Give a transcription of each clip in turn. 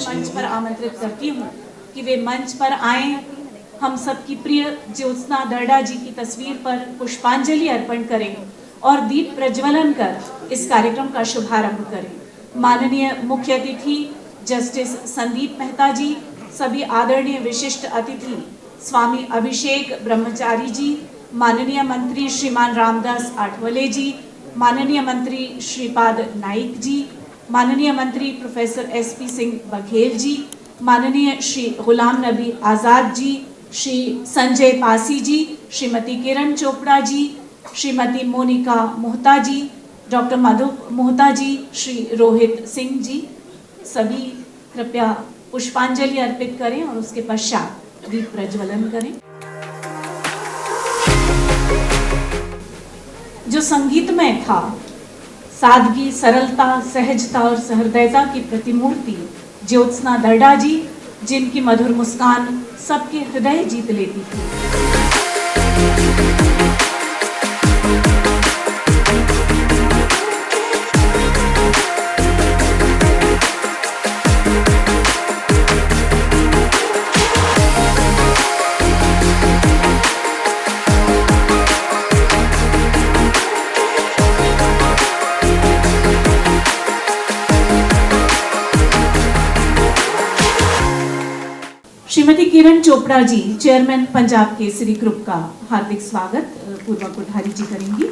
मंच पर आमंत्रित करती हूँ कि वे मंच पर आएं, हम सबकी प्रिय ज्योत्सना दर्डा जी की तस्वीर पर पुष्पांजलि अर्पण करें और दीप प्रज्वलन कर इस कार्यक्रम का शुभारंभ करें। माननीय मुख्य अतिथि जस्टिस संदीप मेहता जी, सभी आदरणीय विशिष्ट अतिथि स्वामी अभिषेक ब्रह्मचारी जी, माननीय मंत्री श्रीमान रामदास आठवले जी, माननीय मंत्री श्रीपाद नाइक जी, माननीय मंत्री प्रोफेसर SP सिंह बघेल जी, माननीय श्री गुलाम नबी आज़ाद जी, श्री संजय पासी जी, श्रीमती किरण चोपड़ा जी, श्रीमती मोनिका मोहता जी, डॉक्टर मधु मोहता जी, श्री रोहित सिंह जी, सभी कृपया पुष्पांजलि अर्पित करें और उसके पश्चात दीप प्रज्वलन करें। जो संगीतमय था, सादगी, सरलता, सहजता और सहृदयता की प्रतिमूर्ति ज्योत्सना दर्डा जी, जिनकी मधुर मुस्कान सबके हृदय जीत लेती थी। श्रीमती किरण चोपड़ा जी, चेयरमैन पंजाब केसरी ग्रुप का हार्दिक स्वागत पूर्वक कोठारी जी करेंगी।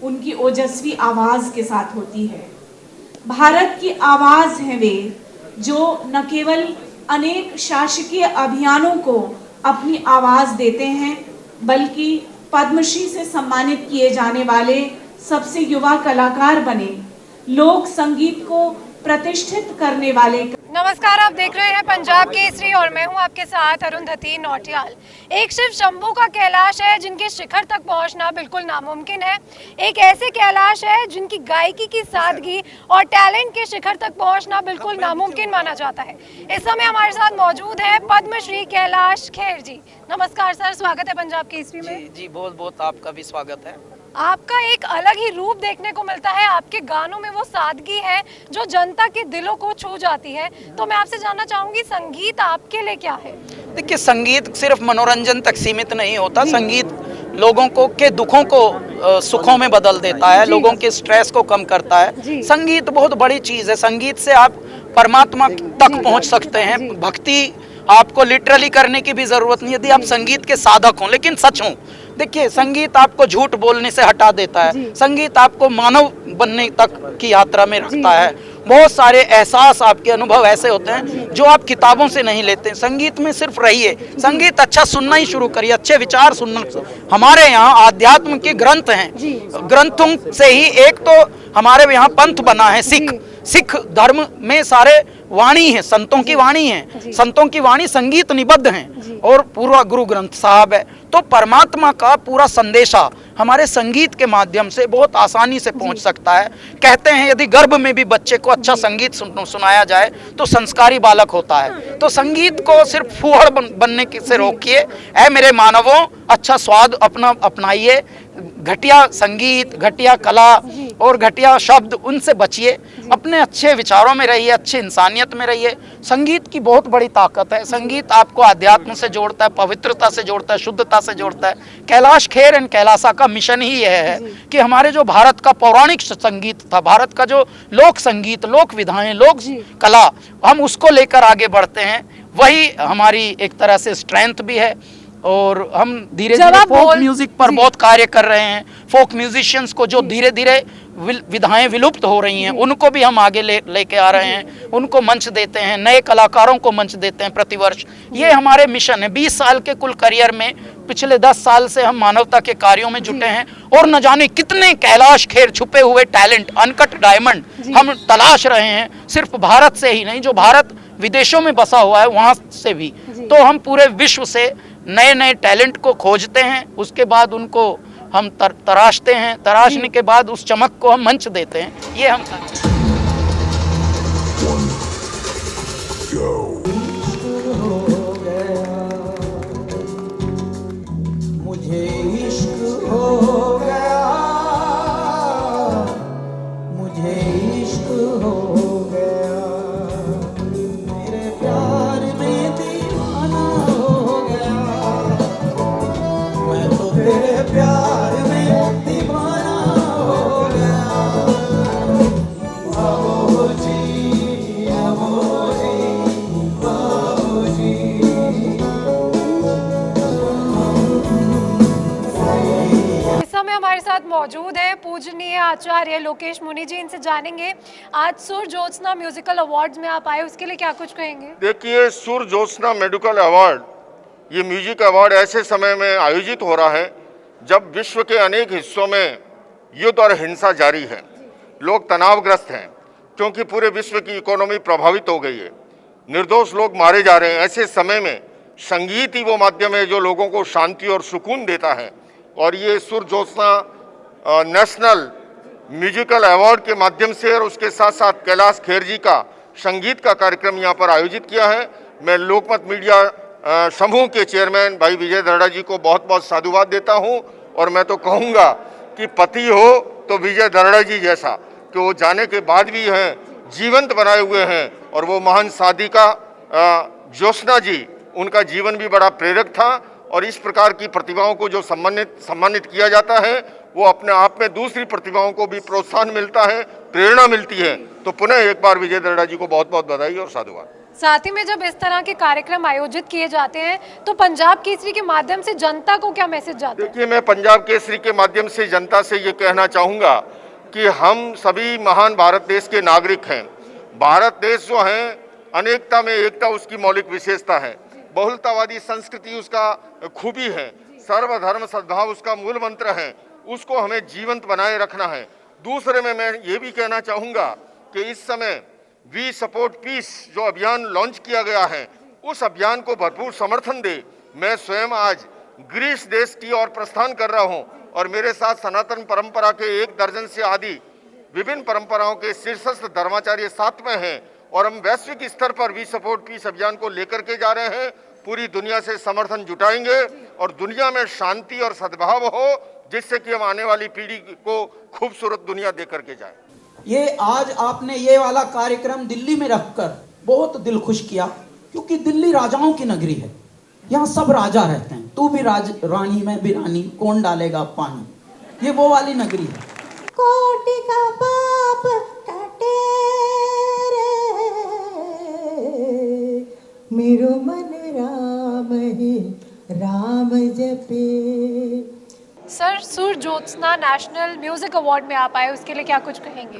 उनकी ओजस्वी आवाज के साथ होती है। भारत की आवाज है वे, जो न केवल अनेक शासकीय अभियानों को अपनी आवाज देते हैं, बल्कि पद्मश्री से सम्मानित किए जाने वाले सबसे युवा कलाकार बने, लोक संगीत को प्रतिष्ठित करने वाले। नमस्कार, आप देख रहे हैं पंजाब केसरी और मैं हूं आपके साथ अरुंधति नौटियाल। एक शिव शंभू का कैलाश है जिनके शिखर तक पहुंचना बिल्कुल नामुमकिन है। एक ऐसे कैलाश है जिनकी गायकी की सादगी और टैलेंट के शिखर तक पहुंचना बिल्कुल नामुमकिन माना जाता है। इस समय हमारे साथ मौजूद है पद्मश्री कैलाश खेर जी। नमस्कार सर, स्वागत है पंजाब केसरी में। जी बहुत बहुत आपका भी स्वागत है। आपका एक अलग ही रूप देखने को मिलता है, आपके गानों में वो सादगी है जो जनता के दिलों को छू जाती है। तो मैं आपसे जानना चाहूंगी, संगीत आपके लिए क्या है? देखिए, संगीत सिर्फ मनोरंजन तक सीमित नहीं होता। संगीत लोगों को के दुखों को सुखों में बदल देता है, लोगों के स्ट्रेस को कम करता है। संगीत बहुत बड़ी चीज है। संगीत से आप परमात्मा तक पहुंच सकते हैं। भक्ति आपको लिटरली करने की भी जरूरत नहीं, यदि आप संगीत के साधक हों, लेकिन सच हों। देखिए, संगीत आपको झूठ बोलने से हटा देता है। संगीत आपको मानव बनने तक की यात्रा में रखता है। बहुत सारे एहसास, आपके अनुभव ऐसे होते हैं जो आप किताबों से नहीं लेते। संगीत में सिर्फ रहिए, संगीत अच्छा सुनना ही शुरू करिए, अच्छे विचार सुनना। हमारे यहाँ आध्यात्म के ग्रंथ हैं, ग्रंथों से ही एक तो हमारे यहाँ पंथ बना है सिख धर्म में सारे वाणी है, संतों की वाणी है। संतों की वाणी संगीत निबद्ध हैं और पूरा गुरु ग्रंथ साहब है। तो परमात्मा का पूरा संदेशा हमारे संगीत के माध्यम से बहुत आसानी से पहुंच सकता है। कहते हैं यदि गर्भ में भी बच्चे को अच्छा संगीत सुनाया जाए तो संस्कारी बालक होता है। तो संगीत को सिर्फ फूहड़ बनने से रोकिए। ऐ मेरे मानवों, अच्छा स्वाद अपना अपनाइए। घटिया संगीत, घटिया कला और घटिया शब्द, उनसे बचिए। अपने अच्छे विचारों में रहिए, अच्छे इंसानियत में रहिए। संगीत की बहुत बड़ी ताकत है। संगीत आपको अध्यात्म से जोड़ता है, पवित्रता से जोड़ता है, शुद्धता से जोड़ता है। कैलाश खेर एंड कैलासा का मिशन ही यह है कि हमारे जो भारत का पौराणिक संगीत था, भारत का जो लोक संगीत, लोक विधाएं, लोक कला, हम उसको लेकर आगे बढ़ते हैं। वही हमारी एक तरह से स्ट्रेंथ भी है। और हम धीरे धीरे फोक म्यूजिक पर बहुत कार्य कर रहे हैं। फोक म्यूजिशियंस को जो धीरे धीरे विधाएं विलुप्त हो रही हैं, उनको भी हम आगे लेके आ रहे हैं, उनको मंच देते हैं, नए कलाकारों को मंच देते हैं प्रतिवर्ष। ये हमारे मिशन है। 20 साल के कुल करियर में पिछले 10 साल से हम मानवता के कार्यों में जुटे हैं और न जाने कितने कैलाश खेर छुपे हुए टैलेंट, अनकट डायमंड हम तलाश रहे हैं, सिर्फ भारत से ही नहीं, जो भारत विदेशों में बसा हुआ है वहाँ से भी। तो हम पूरे विश्व से नए नए टैलेंट को खोजते हैं, उसके बाद उनको हम तराशते हैं, तराशने के बाद उस चमक को हम मंच देते हैं। ये हम मुझे इश्क हो गया, मुझे इश्क हो गया, मेरे प्यार में दीवाना हो गया, मैं तो तेरे प्यार में दीवाना हो गया। बाबूजी, बाबूजी, बाबूजी। इस समय हमारे साथ मौजूद है पूजनीय आचार्य लोकेश मुनि जी। इनसे जानेंगे आज सुर ज्योत्सना म्यूजिकल अवार्ड्स में आप आए, उसके लिए क्या कुछ कहेंगे? देखिए, सुर ज्योत्सना मेडिकल अवार्ड, ये म्यूजिक अवार्ड ऐसे समय में आयोजित हो रहा है जब विश्व के अनेक हिस्सों में युद्ध और हिंसा जारी है। लोग तनावग्रस्त हैं क्योंकि पूरे विश्व की इकोनॉमी प्रभावित हो गई है, निर्दोष लोग मारे जा रहे हैं। ऐसे समय में संगीत ही वो माध्यम है जो लोगों को शांति और सुकून देता है। और ये सुर ज्योत्सना नेशनल म्यूजिकल अवार्ड के माध्यम से और उसके साथ साथ कैलाश खेर जी का संगीत का कार्यक्रम यहाँ पर आयोजित किया है। मैं लोकमत मीडिया समूह के चेयरमैन भाई विजय दर्डा जी को बहुत बहुत साधुवाद देता हूँ। और मैं तो कहूँगा कि पति हो तो विजय दर्डा जी जैसा, कि वो जाने के बाद भी हैं, जीवंत बनाए हुए हैं। और वो महान साधिका ज्योत्सना जी, उनका जीवन भी बड़ा प्रेरक था। और इस प्रकार की प्रतिभाओं को जो सम्मानित किया जाता है, वो अपने आप में दूसरी प्रतिभाओं को भी प्रोत्साहन मिलता है, प्रेरणा मिलती है। तो पुनः एक बार विजय दर्डा जी को बहुत बहुत बधाई और साधुवाद। साथ ही में जब इस तरह के कार्यक्रम आयोजित किए जाते हैं तो पंजाब केसरी के माध्यम से जनता को क्या मैसेज जाता है? देखिए, मैं पंजाब केसरी के माध्यम से जनता से ये कहना चाहूँगा कि हम सभी महान भारत देश के नागरिक हैं। भारत देश जो है, अनेकता में एकता उसकी मौलिक विशेषता है, बहुलतावादी संस्कृति उसका खूबी है, सर्वधर्म सद्भाव उसका मूल मंत्र है। उसको हमें जीवंत बनाए रखना है। दूसरे में मैं ये भी कहना चाहूँगा कि इस समय वी सपोर्ट पीस जो अभियान लॉन्च किया गया है, उस अभियान को भरपूर समर्थन दे। मैं स्वयं आज ग्रीस देश की ओर प्रस्थान कर रहा हूँ और मेरे साथ सनातन परंपरा के 1 दर्जन से आदि विभिन्न परंपराओं के शीर्षस्थ धर्माचार्य साथ में हैं। और हम वैश्विक स्तर पर वी सपोर्ट पीस अभियान को लेकर के जा रहे हैं। पूरी दुनिया से समर्थन जुटाएंगे और दुनिया में शांति और सद्भाव हो, जिससे कि हम आने वाली पीढ़ी को खूबसूरत दुनिया दे करके जाए। ये आज आपने ये वाला कार्यक्रम दिल्ली में रखकर बहुत दिल खुश किया, क्योंकि दिल्ली राजाओं की नगरी है। यहाँ सब राजा रहते हैं, तू भी रानी, मैं भी रानी, कौन डालेगा पानी, ये वो वाली नगरी है। कोटि का पाप काटे रे, मेरो मन राम ही राम जपे। सर, सुर ज्योत्सना नेशनल म्यूजिक अवार्ड में आप आए, उसके लिए क्या कुछ कहेंगे?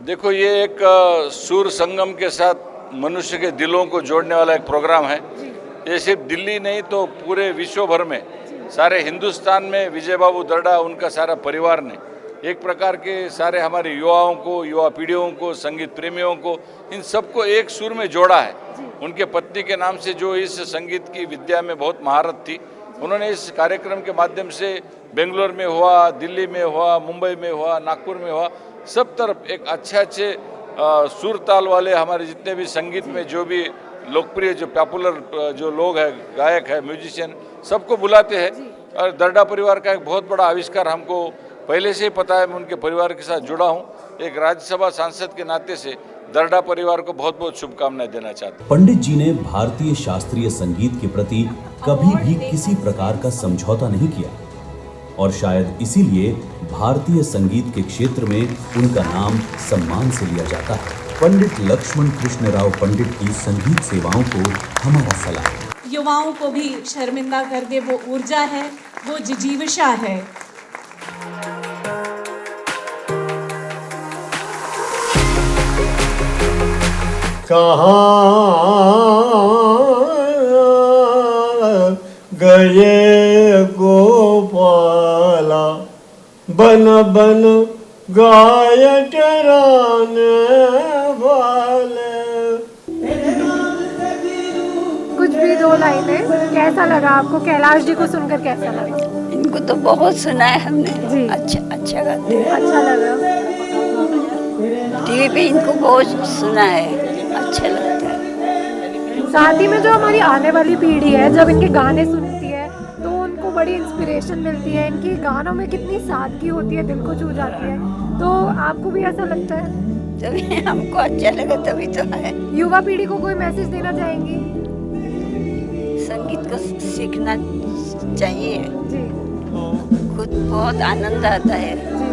देखो, ये एक सुर संगम के साथ मनुष्य के दिलों को जोड़ने वाला एक प्रोग्राम है। ये सिर्फ दिल्ली नहीं तो पूरे विश्व भर में, सारे हिंदुस्तान में विजय बाबू दर्डा, उनका सारा परिवार ने एक प्रकार के सारे हमारे युवाओं को, युवा पीढ़ियों को, संगीत प्रेमियों को, इन सबको एक सुर में जोड़ा है। उनके पत्नी के नाम से जो इस संगीत की विद्या में बहुत महारत थी, उन्होंने इस कार्यक्रम के माध्यम से बेंगलोर में हुआ, दिल्ली में हुआ, मुंबई में हुआ, नागपुर में हुआ, सब तरफ एक अच्छे सुर ताल वाले हमारे जितने भी संगीत में जो भी लोकप्रिय, जो पॉपुलर जो लोग हैं, गायक है, म्यूजिशियन, सबको बुलाते हैं। और दर्डा परिवार का एक बहुत बड़ा आविष्कार हमको पहले से ही पता है। मैं उनके परिवार के साथ जुड़ा हूँ। एक राज्यसभा सांसद के नाते से दर्डा परिवार को बहुत बहुत शुभकामनाएं देना चाहते हैं। पंडित जी ने भारतीय शास्त्रीय संगीत के प्रति कभी भी किसी प्रकार का समझौता नहीं किया और शायद इसीलिए भारतीय संगीत के क्षेत्र में उनका नाम सम्मान से लिया जाता है। पंडित लक्ष्मण कृष्ण राव पंडित की संगीत सेवाओं को हमारा सलाम। युवाओं को भी शर्मिंदा कर दे वो ऊर्जा है, वो जिजीविशा है। कहाँ गए गोपाला बन बन गाय चराने वाले। कुछ भी दो लाइनें, कैसा लगा आपको? कैलाश जी को सुनकर कैसा लगा? इनको तो बहुत सुना है हमने जी। अच्छा गाते हैं। अच्छा लगा। टीवी पे इनको बहुत सुना है, अच्छा लगता है। साथ ही में जो हमारी आने वाली पीढ़ी है जब इनके गाने सुनती है तो उनको बड़ी इंस्पिरेशन मिलती है। इनकी गानों में कितनी सादगी होती है, दिल को छू जाती है। तो आपको भी ऐसा लगता है? तभी हमको अच्छा लगा, तभी तो है। युवा पीढ़ी को कोई मैसेज देना चाहेंगी? संगीत को सीखना चाहिए, जी खुद बहुत आनंद आता है। जी